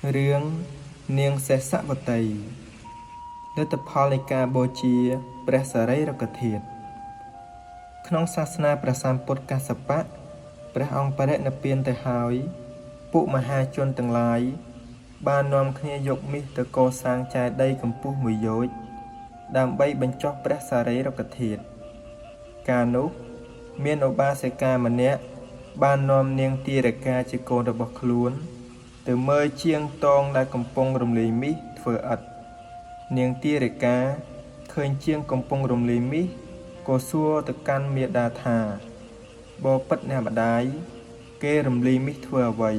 រឿងនាងសេសវតីលទ្ធផលនៃការបូជាព្រះសារីរិកធាតុក្នុងសាសនាព្រះសម្ពុទ្ធកស្សបៈព្រះអង្គបរិនិព្វានទៅហើយពួកមហាជនទាំងឡាយបាននាំគ្នាយកមាសទៅកសាងចេតិយកម្ពស់1យោជន៍ដើម្បីបញ្ចុះព្រះសារីរិកធាតុកាលនោះមានឧបាសិកាម្នាក់បាននាំនាងទារិកាជាកូនរបស់ខ្លួនទៅមើលជាងតងដែលកំពុងរំលាយមាសធ្វើឥដ្ឋនាងទារិកាឃើញជាងកំពុងរំលាយមាសក៏សួរទៅកាន់មាតាថាបបិទ្ធអ្នកម្ដាយគេរំលាយមាសធ្វើអ្វី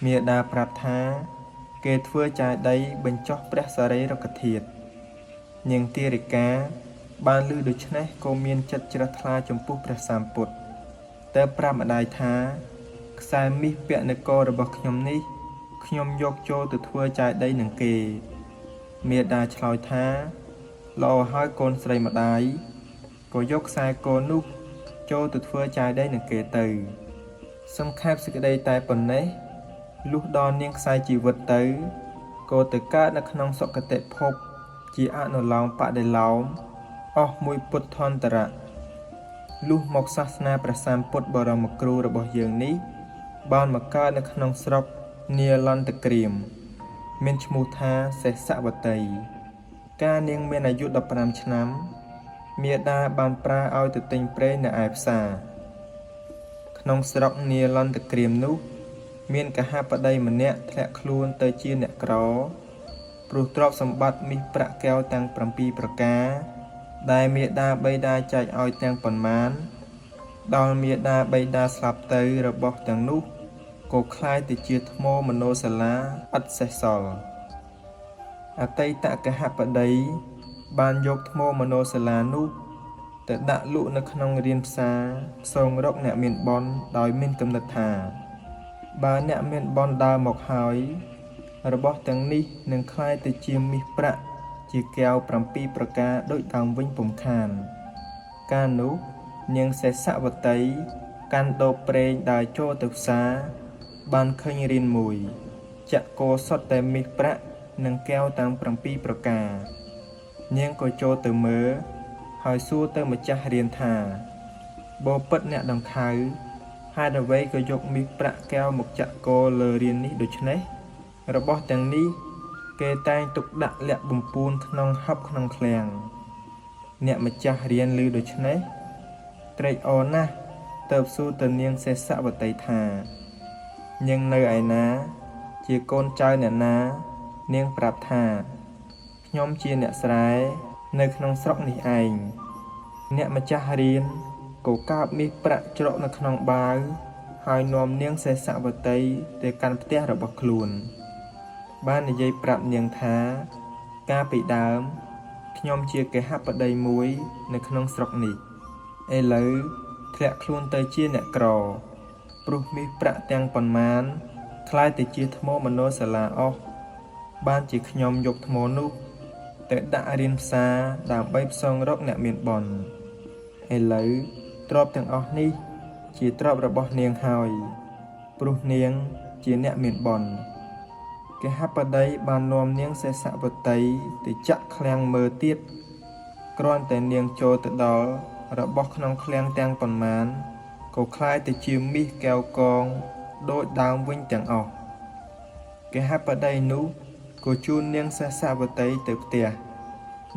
មាតាប្រាប់ថាគេធ្វើចេតិយបញ្ចុះព្រះសារីរិកធាតុនាងទារិកាបានឮដូច្នេះក៏មានចិត្តជ្រះថ្លាចំពោះព្រះសម្ពុទ្ធតែប្រាប់ម្ដាយថាខ្សែមាសពាក់នៅករបស់ខ្ញុំនេះខ្ញុំយកចូលទៅធ្វើចេតិយនឹងគេមាតាឆ្លើយថាល្អហើយកូនស្រីម្ដាយក៏យកខ្សែកនោះចូលទៅធ្វើចេតិយនឹងគេទៅសង្ខេបសេចក្តីតែប៉ុណ្ណេះលុះដល់នាងខ្សែជីវិតទៅក៏ទៅកើតនៅក្នុងសុគតិភពជាអនុលោមបដិលោមអស់មួយពុទ្ធន្តរៈលុះមកសាសនាព្រះសម្ពុទ្ធបរមគ្រូរបស់យើងនេះបានមកកើតនៅក្នុងស្រុកនាលន្តក្រៀមមានឈ្មោះថាសេសវតីកាលនាងមានអាយុ15ឆ្នាំមាតាបានប្រើឲ្យទៅទិញប្រេងនៅឯផ្សារក្នុងស្រុកនាលន្តក្រៀមនោះមានកហបតីម្នាក់ធ្លាក់ខ្លួនទៅជាអ្នកក្រព្រោះទ្រព្យសម្បត្តិមាសប្រាក់កែវទាំង7ប្រការដែលមាតាបិតាចែកឲ្យទាំងប៉ុន្មានដល់មាតាបិតាស្លាប់ទៅរបស់ទាំងនោះក៏คล้ายទៅជាថ្មមនោសាលាឥតសេសសល់អតីតកហបតីបានយកថ្មមនោសាលានោះទៅដាក់លក់នៅក្នុងរានផ្សារសងរកអ្នកមានបុណ្យដោយមានគំនិតថាបើអ្នកមានបុណ្យដើរមកហើយរបស់ទាំងនេះនឹងคล้ายទៅជាមាសប្រាក់ជាកែវ7ប្រការដូចដើមវិញពុំខានកាលនោះនាងសេសវតីកាន់ដូបប្រេងដើរចូលទៅផ្សារបានឃើញរៀនមួយចាក់កោសុទ្ធតែមាសប្រាក់និងកែវទាំង7ប្រការនាងក៏ចូលទៅមើលហើយសួរទៅម្ចាស់រៀនថាបបិទ្ធអ្នកដង្ខៅហេតុអ្វីក៏យកមាសប្រាក់កែវមកចាក់កោលើរៀននេះដូច្នេះរបស់ទាំងនេះគេតែងទុកដាក់លាក់បំពួនក្នុងហឹបក្នុងឃ្លាំងអ្នកម្ចាស់រៀនឮដូច្នេះត្រេកអរណាស់ទៅសួរទៅនាងសេសវតីថានាងនៅឯណាជាកូនចៅអ្នកណានាងប្រាប់ថាខ្ញុំជាអ្នកស្រែនៅក្នុងស្រុកនេះឯងអ្នកម្ចាស់រៀនក៏កើបមាសប្រាក់ច្រកនៅក្នុងបាវហើយនាំនាងសេសវតីទៅកាន់ផ្ទះរបស់ខ្លួនបាននិយាយប្រាប់នាងថាកាលពីដើមខ្ញុំជាកហបតីមួយនៅក្នុងស្រុកនេះឥឡូវធ្លាក់ខ្លួនទៅជាអ្នកក្រព្រោះមាសប្រាក់ទាំងប៉ុន្មានคล้ายទៅជាថ្មមនោសាលាអស់បានជាខ្ញុំយកថ្មនោះទៅដាក់រៀនផ្សារដើម្បីផ្សងរកអ្នកមានបុណ្យឥឡូវទ្រព្យទាំងអស់នេះជាទ្រព្យរបស់នាងហើយព្រោះនាងជាអ្នកមានបុណ្យកហបតីបាននាំនាងសេសវតីទៅចាក់ឃ្លាំងមើលទៀតគ្រាន់តែនាងចូលទៅដល់របស់ក្នុងឃ្លាំងទាំងប៉ុន្មានក៏คล้ายទៅជាមាសកែវកងដូចដើមវិញទាំងអស់កហបតីនោះក៏ជូននាងសេសវតីទៅផ្ទះ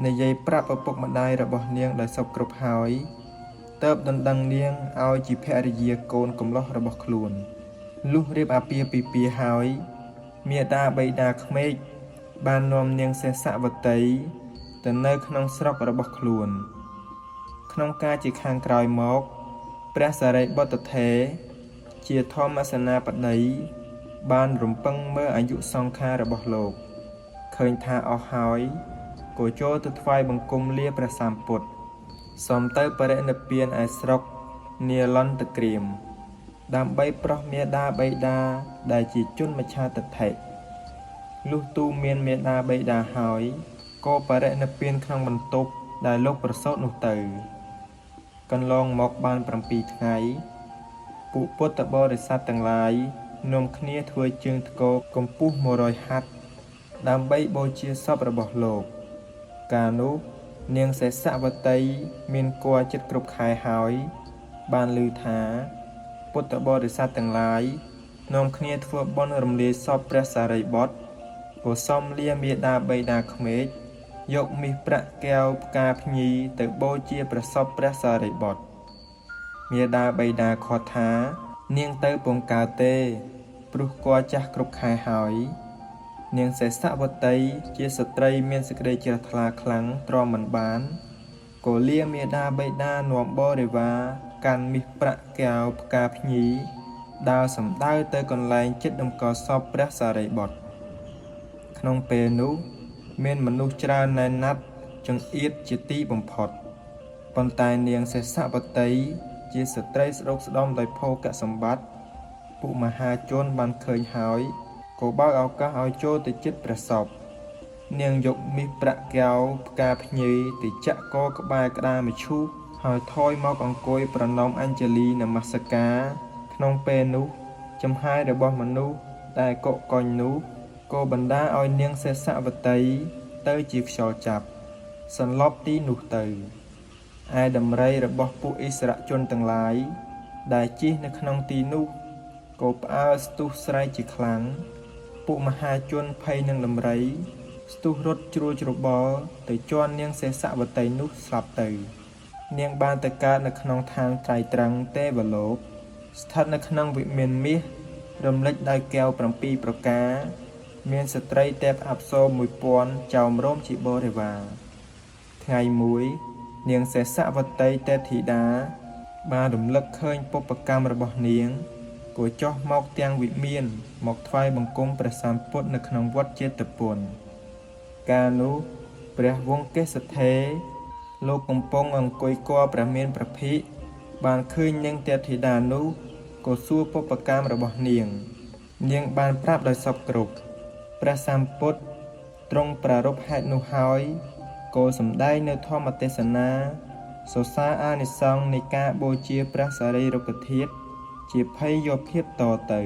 និយាយប្រាប់ឪពុកម្ដាយរបស់នាងដោយសពគ្រប់ហើយទើបដណ្ដឹងនាងឲ្យជាភរិយាកូនកំឡោះរបស់ខ្លួនលុះរៀបអាពាហ៍ពិពាហ៍ហើយមាតាបិតាក្មេកបាននាំនាងសេសវតីទៅនៅក្នុងស្រុករបស់ខ្លួនក្នុងការជាខាងក្រោយមកព្រះសារីបុត្រថេរជាធម្មសេនាបតីបានរំពឹងមើលអាយុសង្ខាររបស់លោកឃើញថាអស់ហើយក៏ចូលទៅថ្វាយបង្គំលាព្រះសម្ពុទ្ធសូមទៅបរិនិព្វានឯស្រុកនាលន្តក្រៀមដើម្បីប្រោះមាតាបិតាដែលជាជនមច្ឆាទិដ្ឋិលុះទូមានមាតាបិតាហើយក៏បរិនិព្វានក្នុងបន្ទប់ដែលលោកប្រសូតនោះទៅកន្លងមកបាន7ថ្ងៃពួកពុទ្ធបរិស័ទទាំងឡាយ នាំគ្នាធ្វើជើងថ្គរកម្ពស់100ហត្ថដើម្បីបូជាសពរបស់លោក កាលនោះនាងសេសវតីមានគភ៌ចិត្តគ្រប់ខែហើយបានឮថាពុទ្ធបរិស័ទទាំងឡាយនាំគ្នាធ្វើបុណ្យរំលាយសពព្រះសារីបុត្រក៏សុំលាមាតាបិតាក្មេកយកមាសប្រាក់កែវផ្កាភ្ញីទៅបូជាព្រះសពព្រះសារីបុត្រមាតាបិតាខត់ថានាងទៅពុំកើតទេព្រោះគភ៌ចាស់គ្រប់ខែហើយនាងសេសវតីជាស្ត្រីមានសេចក្តីជ្រះថ្លាខ្លាំងទ្រាំមិនបានក៏លាមាតាបិតានាំបរិវារកាន់មាសប្រាក់កែវផ្កាភ្ញីដើរសំដៅទៅកន្លែងជិតតម្កល់សពព្រះសារីបុត្រក្នុងពេលនោះមានមនុស្សច្រើនណែនណាត់ចង្អៀតជាទីបំផុតប៉ុន្តែនាងសេសវតីជាស្ត្រីស្ដុកស្ដំដោយភោគសម្បត្តិពួកមហាជនបានឃើញហើយក៏បើកឱកាសឲ្យចូលទៅជិតព្រះសពនាងយកមាសប្រាក់កែវផ្កាភ្ញីទៅចាក់កក្បែរក្តារមឈូសហើយថយមកអង្គុយប្រណម្យអញ្ជលីនមស្ការក្នុងពេលនោះចំហាយរបស់មនុស្សដែលកកកុញនោះក៏បណ្ដាឲ្យនាងសេសវតីទៅជាខ្យល់ចាប់សន្លប់ទីនោះទៅឯដំរីរបស់ពួកឥស្សរជនទាំងឡាយដែលជិះនៅក្នុងទីនោះក៏ផ្អើលស្ទុះស្រែកជាខ្លាំងពួកមហាជនភ័យនឹងដំរីស្ទុះរត់ជ្រួលច្របល់ទៅជន់នាងសេសវតីនោះស្លាប់ទៅនាងបានទៅកើតនៅក្នុងឋានត្រៃត្រង់ទេវលោកស្ថិតនៅក្នុងវិមានមាសរំលេចដោយកែវ7ប្រការមានស្ត្រីទេពអប្សរ1000ចោមរោមជាបរិវារថ្ងៃមួយនាងសេសវតីទេពធីតាបានរំលឹកឃើញបុព្វកម្មរបស់នាងក៏ចុះមកទាំងវិមានមកថ្វាយបង្គំព្រះសម្ពុទ្ធនៅក្នុងវត្តចេតពុនកាលនោះព្រះវង្សកេសថេរលោកកំពុងអង្គុយគភ៌ព្រះមានព្រះភិក្ខបានឃើញនាងទេពធីតានោះក៏សួរបុព្វកម្មរបស់នាងបានប្រាប់ដោយសពគ្រប់ព្រះសម្ពុទ្ធទ្រង់ប្រារព្ធហេតុនោះហើយក៏សម្ដែងនៅធម្មទេសនាសរសើរអានិសង្សនៃការបូជាព្រះសារីរិកធាតុជាភ័យយោភាពតទៅ